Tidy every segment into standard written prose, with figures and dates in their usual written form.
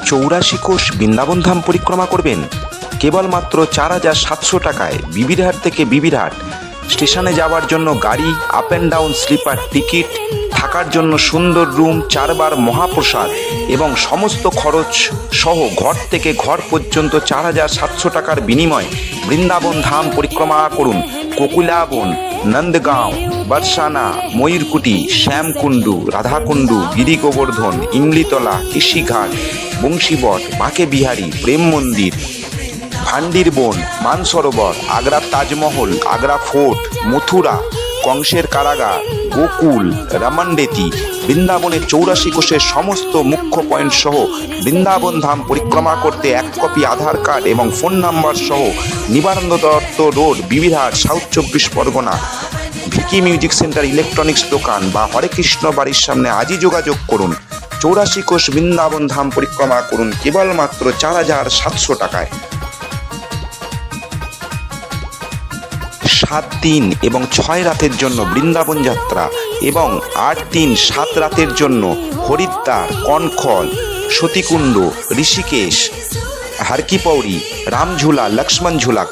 84 কোষ বৃন্দাবন ধাম পরিক্রমা করবেন কেবলমাত্র 4700 টাকায়। বিবিরহাট থেকে বিবিরহাট স্টেশনে যাওয়ার জন্য গাড়ি, up and down sleeper ticket, থাকার জন্য সুন্দর রুম, 4 বার মহাপ্রসাদ এবং সমস্ত খরচ সহ ঘর থেকে ঘর পর্যন্ত 4700 টাকার বিনিময়ে বৃন্দাবন ধাম পরিক্রমা করুন। কোকিলাবন, নন্দগাঁও, বর্ষানা, ময়ূরকুটি, শ্যামকুণ্ডু, রাধাকুণ্ডু, গিরি গোবর্ধন, ইমলিতলা, কৃষিঘাট, বংশীবট, বাঁকে বিহারী, প্রেম মন্দির, ভান্ডির বন, মানসরোবর, আগ্রার তাজমহল, আগ্রা ফোর্ট, মথুরা, কংসের কারাগার, গোকুল, রামান্ডেতি, বৃন্দাবনের 84 কোষের সমস্ত মুখ্য পয়েন্ট সহ বৃন্দাবন ধাম পরিক্রমা করতে 1 কপি আধার কার্ড এবং ফোন নাম্বার সহ নিবারণ Dutta road, Bibirhat, south 24 Pargana, Vicky music centre electronics দোকান বা হরে কৃষ্ণ বাড়ির সামনে আজই যোগাযোগ করুন। 84 কোষ বৃন্দাবন ধাম পরিক্রমা করুন কেবলমাত্র 4700 টাকায়। 7 দিন এবং 6 রাতের জন্য বৃন্দাবন যাত্রা এবং 8 দিন 7 রাতের জন্য হরিদ্বার, কনখল, সতীকুণ্ড, ঋষিকেশ, হারকিপৌড়ি, রামঝুলা, লক্ষ্মণ ঝুলা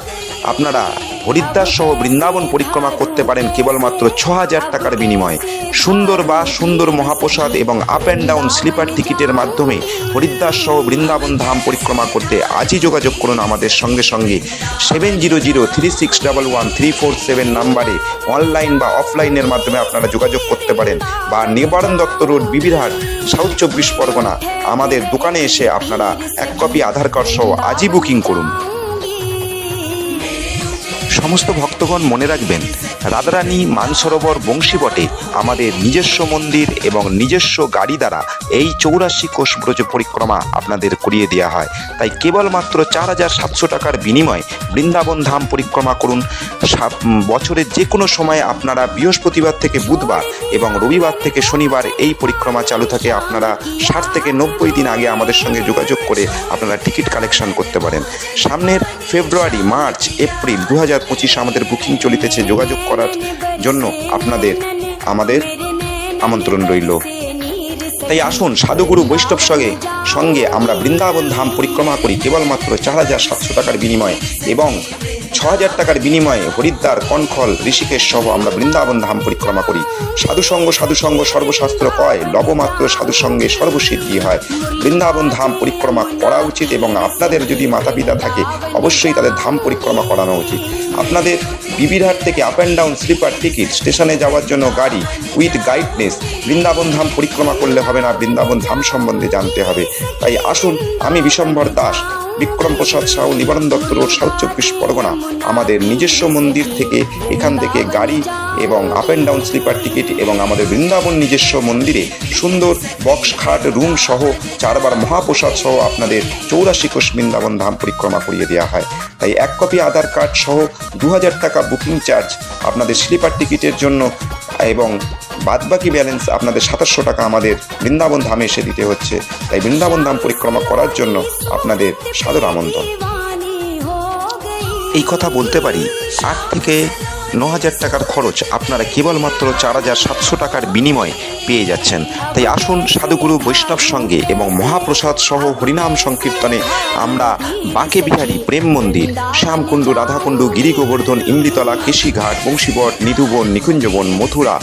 আপনারা হরিদ্বার সহ বৃন্দাবন পরিক্রমা করতে পারেন কেবলমাত্র 6000 টাকার বিনিময়ে। সুন্দর বাস, সুন্দর মহাপ্রসাদ এবং আপ অ্যান্ড ডাউন স্লিপার টিকিটের মাধ্যমে হরিদ্বার সহ বৃন্দাবন ধাম পরিক্রমা করতে আজই যোগাযোগ করুন আমাদের সঙ্গে 7003611347 নাম্বারে অনলাইন বা অফলাইনের মাধ্যমে আপনারা যোগাযোগ করতে পারেন, বা নিবারণ দত্ত রোড, বিবিরহাট, সাউথ 24 পরগনা আমাদের দোকানে এসে আপনারা 1 কপি আধার কার্ড সহ আজই বুকিং করুন। সমস্ত ভক্তগণ মনে রাখবেন, রাধারানী, মানসরোবর, বংশীবটে আমাদের নিজস্ব মন্দির এবং নিজস্ব গাড়ি দ্বারা এই 84 কোষ ব্রজ পরিক্রমা আপনাদের করিয়ে দেওয়া হয়। তাই কেবলমাত্র 4700 টাকার বিনিময়ে বৃন্দাবন ধাম পরিক্রমা করুন। বছরের যে কোনো সময় আপনারা বৃহস্পতিবার থেকে বুধবার এবং রবিবার থেকে শনিবার এই পরিক্রমা চালু থাকে। আপনারা 60 থেকে 90 দিন আগে আমাদের সঙ্গে যোগাযোগ করে আপনারা টিকিট কালেকশন করতে পারেন। সামনের ফেব্রুয়ারি, মার্চ, এপ্রিল 2025 আমাদের বুকিং চলিতেছে। যোগাযোগ করার জন্য আমাদের আমন্ত্রণ রইল। তাই আসুন সাধুগুরু বৈষ্ণব সঙ্গে আমরা বৃন্দাবন ধাম পরিক্রমা করি কেবলমাত্র 4700 টাকার বিনিময়ে এবং 6000 টাকার বিনিময়ে হরিদ্বার, কনখল, ঋষিকেশ সহ আমরা বৃন্দাবন ধাম পরিক্রমা করি। সাধুসঙ্গ সর্বশাস্ত্র কয়, লবমাত্র সাধুসঙ্গে সর্বসিদ্ধি হয়। বৃন্দাবন ধাম পরিক্রমা করা উচিত এবং আপনাদের যদি মাতা পিতা থাকে অবশ্যই তাদের ধাম পরিক্রমা করানো উচিত। আপনাদের বিবিরহাট থেকে up and down sleeper ticket, স্টেশনে যাওয়ার জন্য গাড়ি উইথ গাইডনেস, বৃন্দাবন ধাম পরিক্রমা করলে হবে না, বৃন্দাবন ধাম সম্বন্ধে জানতে হবে। তাই আসুন, আমি বিশ্বম্ভর দাস, বিক্রম প্রসাদ সাউ, নিবারণ দত্ত রোড, সাউথ 24 পরগনা আমাদের নিজস্ব মন্দির থেকে এখান থেকে গাড়ি এবং up and down sleeper ticket এবং আমাদের বৃন্দাবন নিজস্ব মন্দিরে সুন্দর বক্স খাট, রুম সহ 4 বার মহাপ্রসাদ সহ আপনাদের 84 কোষ বৃন্দাবন ধাম পরিক্রমা করিয়ে দেওয়া হয়। তাই 1 কপি আধার কার্ড সহ 2000 টাকা বুকিং চার্জ আপনাদের স্লিপার টিকিটের জন্য এবং বাদবাকি ব্যালেন্স আপনাদের 2700 টাকা আমাদের বৃন্দাবন ধামে এসে দিতে হচ্ছে। তাই বৃন্দাবন ধাম পরিক্রমা করার জন্য আপনাদের সাদর আমন্ত্রণ। এই কথা বলতে পারি, 8 থেকে 9000 টাকার খরচ আপনারা কেবলমাত্র 4700 টাকার বিনিময়ে পেয়ে যাচ্ছেন। তাই আসুন সাধুগুরু বৈষ্ণব সঙ্গে এবং মহাপ্রসাদ সহ হরিনাম সংকীর্তনে আমরা বাঁকে বিহারী, প্রেম মন্দির, শ্যামকুণ্ডু, রাধাকুণ্ডু, গিরি গোবর্ধন, ইমলিতলা, কৃষিঘাট, বংশীবট, নিধুবন, নিকুঞ্জবন, মথুরা,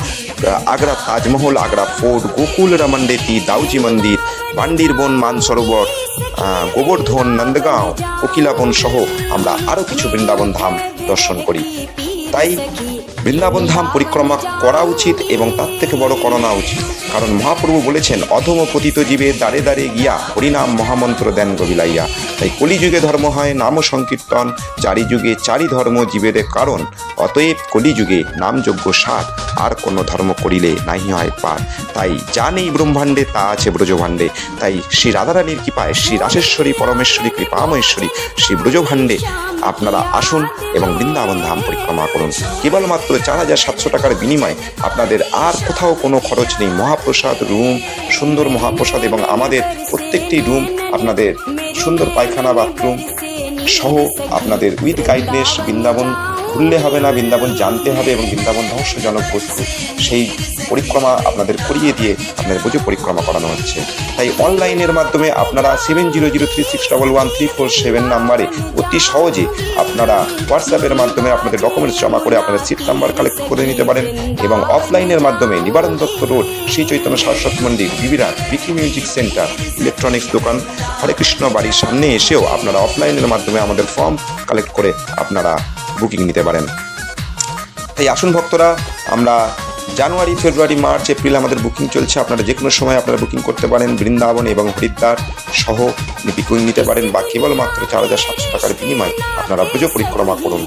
আগ্রা তাজমহল, আগ্রা ফোর্ট, গোকুল, রামান্ডেতি, দাউজি মন্দির, ভান্ডির বন, মানসরোবর, গোবর্ধন, নন্দগাঁও, কোকিলাবন সহ আমরা আরও কিছু বৃন্দাবন ধাম দর্শন করি। তাই বৃন্দাবন ধাম পরিক্রমা করা উচিত এবং তার থেকে বড় করোনা উচিত, কারণ মহাপ্রভু বলেছেন, অধম পতিত জীবে দ্বারে দ্বারে গিয়া হরিনাম মহামন্ত্র দেন গবিলাইয়া। তাই কলিযুগে ধর্ম হয় নাম সংকীর্তন, চারি যুগে চারি ধর্ম জীবের কারণ, অতএব কলিযুগে নামযজ্ঞ সার, আর কোনো ধর্ম করিলে নাহি হয় পার। তাই যা নেই ব্রহ্মাণ্ডে তা আছে ব্রজভাণ্ডে। তাই শ্রী রাধারানীর কৃপায়, শ্রী রাসেশ্বরী পরমেশ্বরী কৃপামহেশ্বরী শ্রী ব্রজভাণ্ডে আপনারা আসুন এবং বৃন্দাবন ধাম পরিক্রমা করুন। কেবলমাত্র 4700 টাকার বিনিময়ে আপনাদের আর কোথাও কোনো খরচ নেই। মহাপ্রসাদ, রুম, সুন্দর মহাপ্রসাদ এবং আমাদের প্রত্যেকটি রুম আপনাদের সুন্দর পায়খানা, বাথরুম সহ আপনাদের উইথ গাইডনেস বৃন্দাবন ঘুরলে হবে না, বৃন্দাবন জানতে হবে এবং বৃন্দাবন রহস্যজনক বস্তু সেই পরিক্রমা আপনাদের করিয়ে দিয়ে আপনাদের বুঝে পরিক্রমা করানো হচ্ছে। তাই অনলাইনের মাধ্যমে আপনারা 7003611347 নাম্বারে অতি সহজে আপনারা হোয়াটসঅ্যাপের মাধ্যমে আপনাদের ডকুমেন্টস জমা করে আপনাদের সিট নাম্বার কালেক্ট করে নিতে পারেন এবং অফলাইনের মাধ্যমে নিবারণ দত্ত রোড, শ্রী চৈতন্য সরস্বতী মন্দির, বিবিরাট, বিকি মিউজিক সেন্টার, ইলেকট্রনিক্স দোকান, হরে কৃষ্ণ বাড়ির সামনে এসেও আপনারা অফলাইনের মাধ্যমে আমাদের ফর্ম কালেক্ট করে আপনারা বুকিং নিতে পারেন। তাই আসুন ভক্তরা, আমরা জানুয়ারি, ফেব্রুয়ারি, মার্চ, এপ্রিল আমাদের বুকিং চলছে। আপনারা যে কোনো সময় আপনারা বুকিং করতে পারেন। বৃন্দাবন এবং হরিদ্বার সহ বুকিং নিতে পারেন বা কেবলমাত্র 4700 টাকার বিনিময়ে আপনারা ব্রজ পরিক্রমা করুন।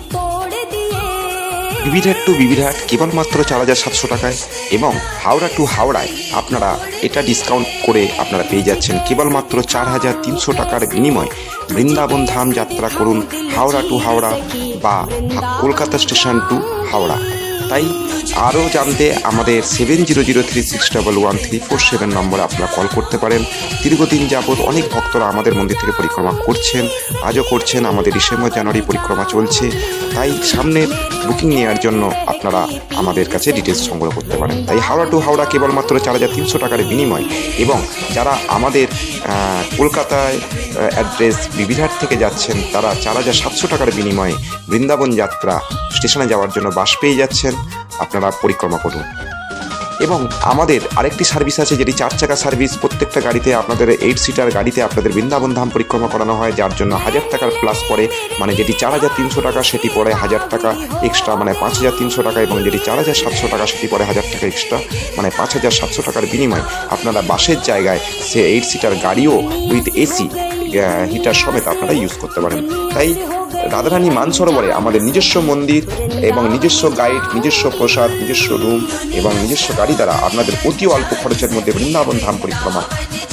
বিবিরহাট টু বিবিরহাট কেবলমাত্র 4700 টাকায় এবং হাওড়া টু হাওড়ায় আপনারা এটা ডিসকাউন্ট করে আপনারা পেয়ে যাচ্ছেন কেবলমাত্র 4300 টাকার বিনিময়। বৃন্দাবন ধাম যাত্রা করুন হাওড়া টু হাওড়া বা কলকাতা স্টেশন টু হাওড়া। তাই আরও জানতে আমাদের 7003611347 নম্বরে আপনারা কল করতে পারেন। দীর্ঘদিন যাবৎ অনেক ভক্তরা আমাদের মন্দির থেকে পরিক্রমা করছেন, আজও করছেন। আমাদের ডিসেম্বর জানুয়ারি পরিক্রমা চলছে। তাই সামনের বুকিং নেওয়ার জন্য আপনারা আমাদের কাছে ডিটেলস সংগ্রহ করতে পারেন। তাই হাওড়া টু হাওড়া কেবলমাত্র 4300 টাকার বিনিময় এবং যারা আমাদের কলকাতায় অ্যাড্রেস বিবিরহাট থেকে যাচ্ছেন তারা 4700 টাকার বিনিময়ে বৃন্দাবন যাত্রা স্টেশনে যাওয়ার জন্য বাস পেয়ে যাচ্ছেন। আপনারা পরিক্রমা করুন। এবং আমাদের আরেকটি সার্ভিস আছে যেটি 4 চাকা সার্ভিস। প্রত্যেকটা গাড়িতে আপনাদের 8 সিটার গাড়িতে আপনাদের বৃন্দাবন ধাম পরিক্রমা করানো হয়, যার জন্য 1000 টাকার প্লাস পড়ে। মানে যেটি 4300 টাকা সেটি পড়ে 1000 টাকা এক্সট্রা, মানে 5300 টাকা, এবং যেটি 4700 টাকা সেটি পড়ে 1000 টাকা এক্সট্রা, মানে 5700 টাকার বিনিময় আপনারা বাসের জায়গায় সে 8 সিটার গাড়িও উইথ এসি হিটার সমেত আপনারা ইউজ করতে পারেন। তাই রাধারানী মানসরোবরে আমাদের নিজস্ব মন্দির এবং নিজস্ব গাইড, নিজস্ব প্রসাদ, নিজস্ব রুম এবং নিজস্ব গাড়ি দ্বারা আপনাদের অতি অল্প খরচের মধ্যে বৃন্দাবন ধাম পরিক্রমা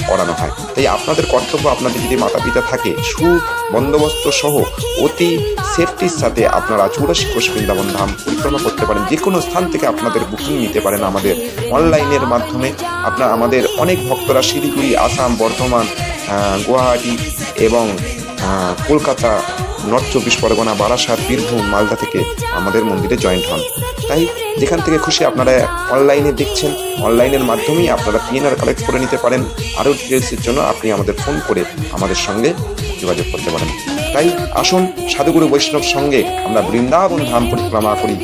করানো হয়। তাই আপনাদের কর্তব্য, আপনাদের যদি মাতা পিতা থাকে, সুবন্দোবস্ত সহ অতি সেফটির সাথে আপনারা 84 কোষ বৃন্দাবন ধাম পরিক্রমা করতে পারেন। যে কোনো স্থান থেকে আপনাদের বুকিং নিতে পারেন আমাদের অনলাইনের মাধ্যমে। আমাদের অনেক ভক্তরা শিলিগুড়ি, আসাম, বর্ধমান, গুয়াহাটি এবং কলকাতা, নর্থ 24 পরগনা, বারাসাত, বীরভূম, মালদা থেকে আমাদের মন্দিরে জয়েন্ট হন। তাই যেখান থেকে খুশি আপনারা অনলাইনে দেখছেন, অনলাইনের মাধ্যমেই আপনারা পিএনআর কালেক্ট করে নিতে পারেন। আরও ডিটেলসের জন্য আপনি আমাদের ফোন করে আমাদের সঙ্গে যোগাযোগ করতে পারেন। তাই আসুন সাধুগুরু বৈষ্ণব সঙ্গে আমরা বৃন্দাবন ধাম পরিক্রমা করি।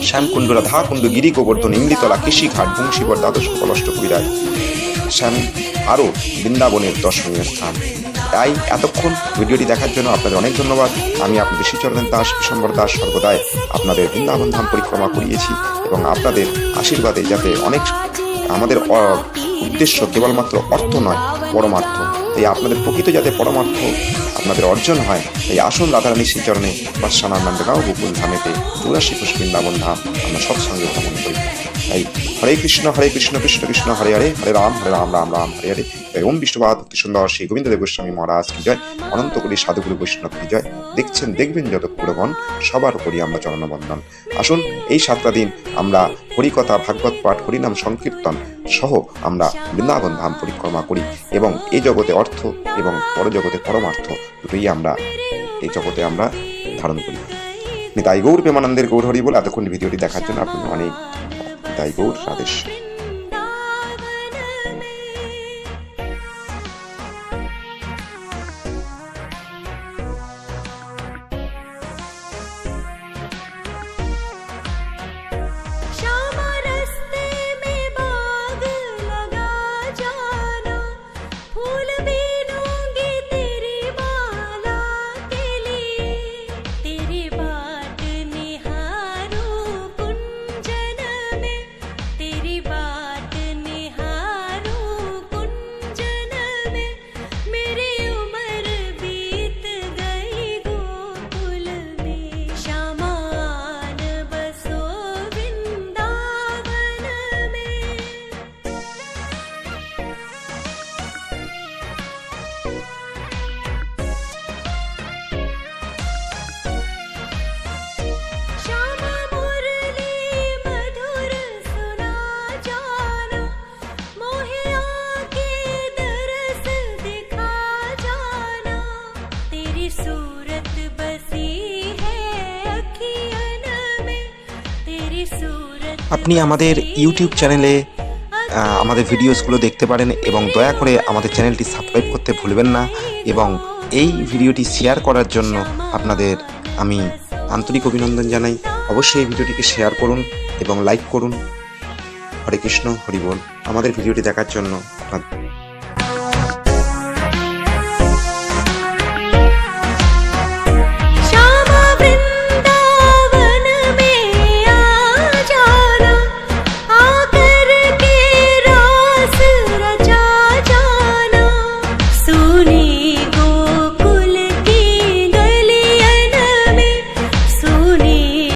শ্যামকুণ্ড, রাধাকুণ্ড, গিরি গোবর্ধন, ইন্দ্রিতলা, কৃষিঘাট, বংশীবর, দ্বাদশ কলষ্টপুরীরায় শ্যাম আরও বৃন্দাবনের দর্শনীয় স্থান। তাই এতক্ষণ ভিডিওটি দেখার জন্য আপনাদের অনেক ধন্যবাদ। আমি আপনাদের শ্রীচরণের দাস, বিশ্বম্বর দাস, সর্বদাই আপনাদের বৃন্দাবন ধাম পরিক্রমা করিয়েছি এবং আপনাদের আশীর্বাদে যাতে অনেক আমাদের উদ্দেশ্য কেবলমাত্র অর্থ নয়, পরমার্থ। তাই আপনাদের প্রকৃত যাতে পরমার্থ আপনাদের অর্জন হয়, তাই আসুন রাধারানী শ্রীচরণে বাদশানন্দগাঁও গোকুল ধামেতে 84 কোষ বৃন্দাবন ধাম আমরা সৎসঙ্গে ভ্রমণ করি। তাই হরে কৃষ্ণ কৃষ্ণ কৃষ্ণ হরে হরে, হরে রাম রাম রাম হরে হরে। ওম বিষ্ণুপাদ ভক্তি সুন্দর শ্রী গোবিন্দদেব গোস্বামী মহারাজ কি জয়, অনন্ত কোটি সাধুগুরু বৈষ্ণব কি জয়। দেখছেন দেখবেন যত পুরগণ, সবার করি আমরা চরণবন্দন। আসুন এই 7টা দিন আমরা হরিকথা, ভাগবত পাঠ, হরিনাম সংকীর্তন সহ আমরা বৃন্দাবন ধাম পরিক্রমা করি এবং এই জগতে অর্থ এবং পরজগতে পরমার্থ দুটোই আমরা এই জগতে আমরা ধারণ করি। নিতাই গৌর প্রেমানন্দের গৌর হরি বলে এতক্ষণ ভিডিওটি দেখার জন্য আপনি অনেক নিতাই গৌর রাধেশ। तेरी बात আপনি আমাদের ইউটিউব চ্যানেলে আমাদের ভিডিওসগুলো দেখতে পারেন এবং দয়া করে আমাদের চ্যানেলটি সাবস্ক্রাইব করতে ভুলবেন না এবং এই ভিডিওটি শেয়ার করার জন্য আপনাদের আমি আন্তরিক অভিনন্দন জানাই। অবশ্যই এই ভিডিওটিকে শেয়ার করুন এবং লাইক করুন। হরে কৃষ্ণ, হরি বল। আমাদের ভিডিওটি দেখার জন্য আপনাদের